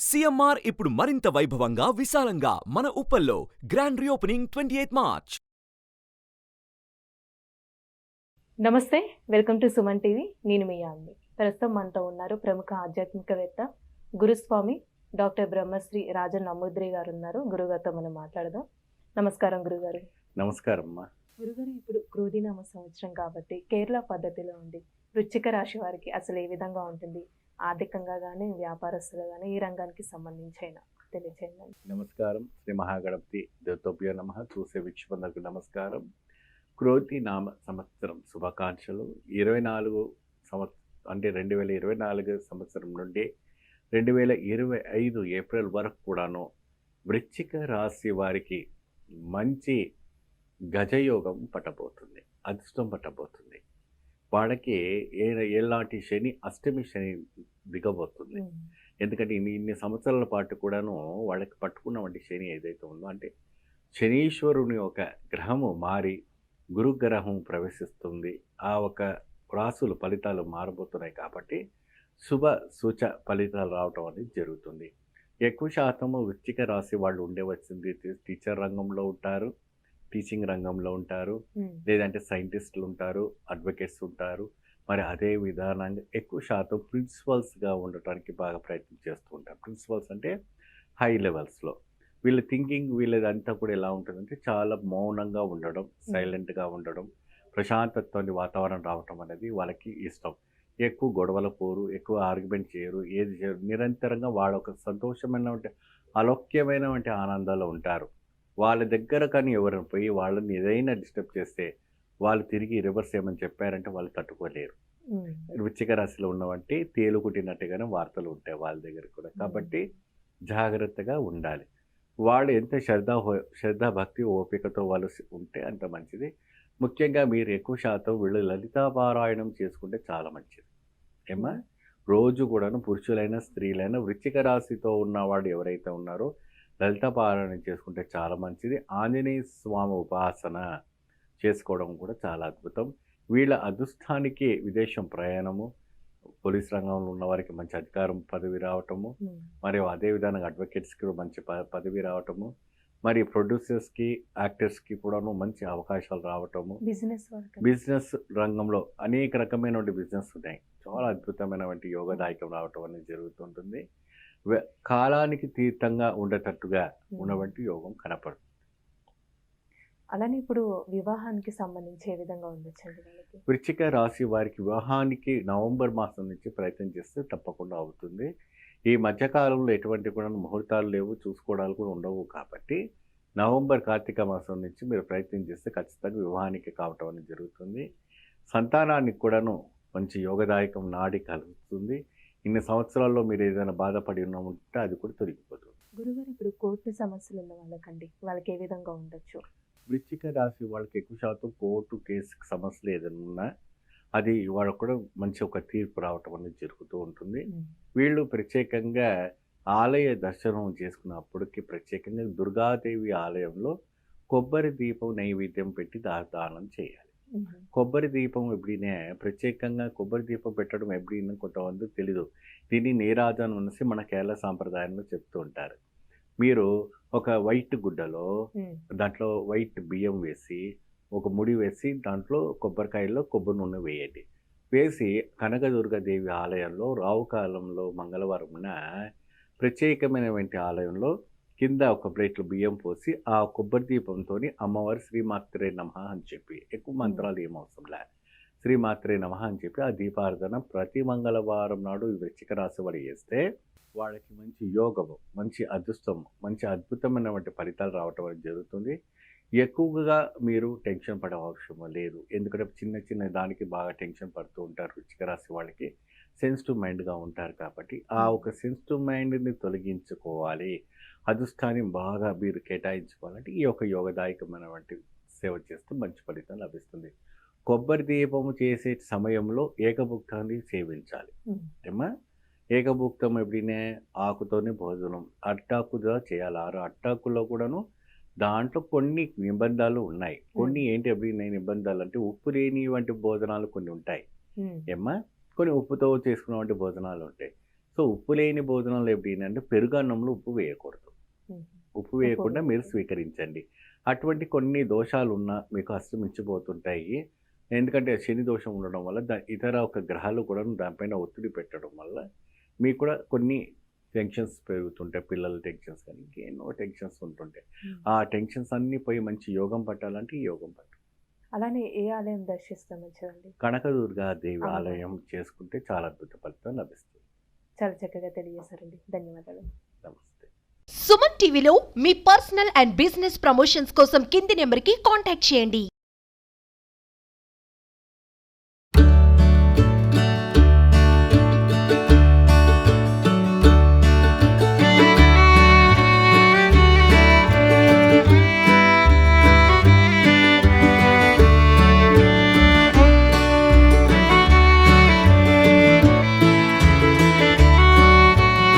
CMR ఇప్పుడు మరింత వైభవంగా విశాలంగా మన ఉప్పల్లో గ్రాండ్ రీఓపెనింగ్ 28 మార్చ్. నమస్తే, వెల్కమ్ టు సుమన్ టీవీ. నేను మీ యామ్ని. ప్రస్తుతం మనతో ఉన్నారు ప్రముఖ ఆధ్యాత్మికవేత్త గురుస్వామి డాక్టర్ బ్రహ్మశ్రీ రాజన్ నమూద్రి గారు ఉన్నారు. గురుగారితో మనం మాట్లాడదాం. నమస్కారం గురుగారు. నమస్కారం అమ్మా. గురుగారు, ఇప్పుడు క్రోధినామ సంవత్సరం కాబట్టి కేరళ పద్ధతిలో ఉంది. వృశ్చిక రాశి వారికి అసలు ఏ విధంగా ఉంటుంది? ఆర్థికంగా కానీ, వ్యాపారస్తులు కానీ, ఈ రంగానికి సంబంధించిన తెలియచేయండి. నమస్కారం. శ్రీ మహాగణపతి దేవతోభ్యో నమః. చూసే వీక్షకులకు నమస్కారం. క్రోధి నామ సంవత్సరం శుభాకాంక్షలు. 24 అంటే 2024 సంవత్సరం నుండి 2025 ఏప్రిల్ వరకు కూడాను వృశ్చిక రాశి వారికి మంచి గజయోగం పట్టబోతుంది, అదృష్టం పట్టబోతుంది. వాళ్ళకి ఎలాంటి శని, అష్టమి శని దిగబోతుంది. ఎందుకంటే ఇన్ని సంవత్సరాల పాటు కూడాను వాళ్ళకి పట్టుకున్నటువంటి శని ఏదైతే ఉందో, అంటే శనీశ్వరుని ఒక గ్రహము మారి గురుగ్రహం ప్రవేశిస్తుంది. ఆ ఒక రాసులు ఫలితాలు మారబోతున్నాయి కాబట్టి శుభ సూచ ఫలితాలు రావటం అనేది జరుగుతుంది. ఎక్కువ శాతము వృశ్చిక రాశి వాళ్ళు ఉండవచ్చింది టీచర్ రంగంలో ఉంటారు, టీచింగ్ రంగంలో ఉంటారు, లేదంటే సైంటిస్టులు ఉంటారు, అడ్వకేట్స్ ఉంటారు. మరి అదే విధానంగా ఎక్కువ శాతం ప్రిన్సిపల్స్గా ఉండటానికి బాగా ప్రయత్నం చేస్తూ ఉంటారు. ప్రిన్సిపల్స్ అంటే హై లెవెల్స్లో వీళ్ళ థింకింగ్ వీళ్ళదంతా కూడా ఎలా ఉంటుందంటే చాలా మౌనంగా ఉండడం, సైలెంట్గా ఉండడం, ప్రశాంతత్వాన్ని వాతావరణం రావటం అనేది వాళ్ళకి ఇష్టం. ఎక్కువ గొడవల పోరు, ఎక్కువ ఆర్గ్యుమెంట్ చేయరు, ఏది చేయరు. నిరంతరంగా వాళ్ళ ఒక సంతోషమైన అలౌక్యమైనటువంటి ఆనందాలు ఉంటారు. వాళ్ళ దగ్గర కానీ ఎవరైనా పోయి వాళ్ళని ఏదైనా డిస్టర్బ్ చేస్తే వాళ్ళు తిరిగి రివర్స్ ఏమని చెప్పారంటే వాళ్ళు తట్టుకోలేరు. వృశ్చిక రాశిలో ఉన్నవంటి తేలుకుట్టినట్టుగానే వార్తలు ఉంటాయి వాళ్ళ దగ్గర కూడా. కాబట్టి జాగ్రత్తగా ఉండాలి. వాళ్ళు ఎంత శ్రద్ధ భక్తి ఓపికతో వాళ్ళు ఉంటే అంత మంచిది. ముఖ్యంగా మీరు ఎక్కువ శాతం వీళ్ళు లలితా పారాయణం చేసుకుంటే చాలా మంచిది. ఏమా రోజు కూడాను పురుషులైనా స్త్రీలైనా వృశ్చిక రాశితో ఉన్నవాడు ఎవరైతే ఉన్నారో లలిత పారాయణం చేసుకుంటే చాలా మంచిది. ఆంజనేయ స్వామి ఉపాసన చేసుకోవడం కూడా చాలా అద్భుతం. వీళ్ళ అదృష్టానికి విదేశం ప్రయాణము, పోలీస్ రంగంలో ఉన్న వారికి మంచి అధికారం పదవి రావటము, మరియు అదే విధంగా అడ్వకేట్స్కి మంచి పదవి రావటము, మరి ప్రొడ్యూసర్స్కి, యాక్టర్స్కి కూడాను మంచి అవకాశాలు రావటము, బిజినెస్ రంగంలో అనేక రకమైనటువంటి బిజినెస్ ఉన్నాయి. చాలా అద్భుతమైనటువంటి యోగదాయకం రావటం అనేది జరుగుతుంటుంది. కాలానికి తీర్థంగా ఉండేటట్టుగా ఉన్నటువంటి యోగం కనపడుతుంది. అలానే ఇప్పుడు వివాహానికి సంబంధించి ఏ విధంగా ఉండొచ్చండి వాళ్ళకి? వృశ్చిక రాశి వారికి వివాహానికి నవంబర్ మాసం నుంచి ప్రయత్నం చేస్తే తప్పకుండా అవుతుంది. ఈ మధ్యకాలంలో ఎటువంటి కూడా ముహూర్తాలు లేవు, చూసుకోవడాలు కూడా ఉండవు. కాబట్టి నవంబర్ కార్తీక మాసం నుంచి మీరు ప్రయత్నం చేస్తే ఖచ్చితంగా వివాహానికి కావటం అనేది జరుగుతుంది. సంతానానికి కూడాను మంచి యోగదాయకం నాడి కలుగుతుంది. ఇన్ని సంవత్సరాల్లో మీరు ఏదైనా బాధపడి ఉంటే అది కూడా తొలగిపోతుంది. గురుగారు, ఇప్పుడు కోర్టు సమస్యలు ఉన్న వాళ్ళకి ఏ విధంగా ఉండొచ్చు? వృశ్చిక రాశి వాళ్ళకి ఎక్కువ శాతం కోర్టు కేసు సమస్యలు ఏదైనా ఉన్నా అది వాళ్ళకు కూడా మంచి ఒక తీర్పు రావటం అనేది జరుగుతూ ఉంటుంది. వీళ్ళు ప్రత్యేకంగా ఆలయ దర్శనం చేసుకున్నప్పటికీ ప్రత్యేకంగా దుర్గాదేవి ఆలయంలో కొబ్బరి దీపం నైవేద్యం పెట్టి దానం చేయాలి. కొబ్బరి దీపం ఎప్పుడైనా ప్రత్యేకంగా కొబ్బరి దీపం పెట్టడం ఎప్పుడైనా కొంతమంది తెలీదు. దీన్ని నీరాజనం అనేసి మన కేరళ సాంప్రదాయంలో చెప్తూ ఉంటారు. మీరు ఒక వైట్ గుడ్డలో దాంట్లో వైట్ బియ్యం వేసి ఒక ముడి వేసి దాంట్లో కొబ్బరికాయల్లో కొబ్బరి నూనె వేయండి. వేసి కనకదుర్గాదేవి ఆలయంలో రావుకాలంలో మంగళవారంన ప్రత్యేకమైనటువంటి ఆలయంలో కింద ఒక ప్లేట్లో బియ్యం పోసి ఆ కొబ్బరి దీపంతో అమ్మవారి శ్రీమాత్రే నమః అని చెప్పి, ఎక్కువ మంత్రాలు ఏమవసరం లే, శ్రీమాత్రే నమః అని చెప్పి ఆ దీపారాధన ప్రతి మంగళవారం నాడు వృశ్చిక రాశి వాడు చేస్తే వాళ్ళకి మంచి యోగము, మంచి అదృష్టము, మంచి అద్భుతమైనటువంటి ఫలితాలు రావటం అనేది జరుగుతుంది. ఎక్కువగా మీరు టెన్షన్ పడే అవసరం లేదు. ఎందుకంటే చిన్న దానికి బాగా టెన్షన్ పడుతూ ఉంటారు. వృశ్చిక రాశి వాళ్ళకి సెన్సిటివ్ మైండ్గా ఉంటారు. కాబట్టి ఆ ఒక సెన్సిటివ్ మైండ్ని తొలగించుకోవాలి, అదృష్టాన్ని బాగా మీరు కేటాయించుకోవాలంటే ఈ యొక్క యోగదాయకమైనటువంటి సేవ చేస్తే మంచి ఫలితం లభిస్తుంది. కొబ్బరి దీపము చేసే సమయంలో ఏకభుక్తాన్ని సేవించాలి. ఏమా ఏకభుక్తం ఎప్పుడైనా ఆకుతోనే భోజనం, అట్టాకుగా చేయాలి. అట్టాకుల్లో కూడాను దాంట్లో కొన్ని నిబంధనలు ఉన్నాయి. కొన్ని ఏంటి ఎప్పుడైనా నిబంధనలు అంటే ఉప్పు లేని వంటి భోజనాలు కొన్ని ఉంటాయి. ఏమ్మా కొన్ని ఉప్పుతో చేసుకున్న వంటి భోజనాలు ఉంటాయి. సో సో ఉప్పు లేని భోజనాలు ఏంటంటే పెరుగన్నంలో ఉప్పు వేయకూడదు. ఉప్పు వేయకుండా మీరు స్వీకరించండి. అటువంటి కొన్ని దోషాలు ఉన్నా మీకు అస్తమించిపోతుంటాయి. ఎందుకంటే శని దోషం ఉండడం వల్ల ఇతర ఒక గ్రహాలు కూడా దానిపైన ఒత్తిడి పెట్టడం వల్ల మీకు కూడా కొన్ని టెన్షన్స్ పెరుగుతుంటాయి. పిల్లల టెన్షన్స్ కానీ ఇంకెన్నో టెన్షన్స్ ఉంటుంటాయి. ఆ టెన్షన్స్ అన్నీ పోయి మంచి యోగం పట్టాలంటే ఈ యోగం పట్టాలి. అలానే ఏ ఆలయం దర్శిస్తే మంచిదండి? కనకదుర్గా దేవి ఆలయం చేసుకుంటే చాలా అద్భుత ఫలితం లభిస్తుంది. చాలా చక్కగా తెలియజేశారండి. ధన్యవాదాలు. నమస్తే. సుమన్ టీవీలో మీ పర్సనల్ అండ్ బిజినెస్ ప్రమోషన్స్ కోసం కింది నెంబర్కి కాంటాక్ట్ చేయండి.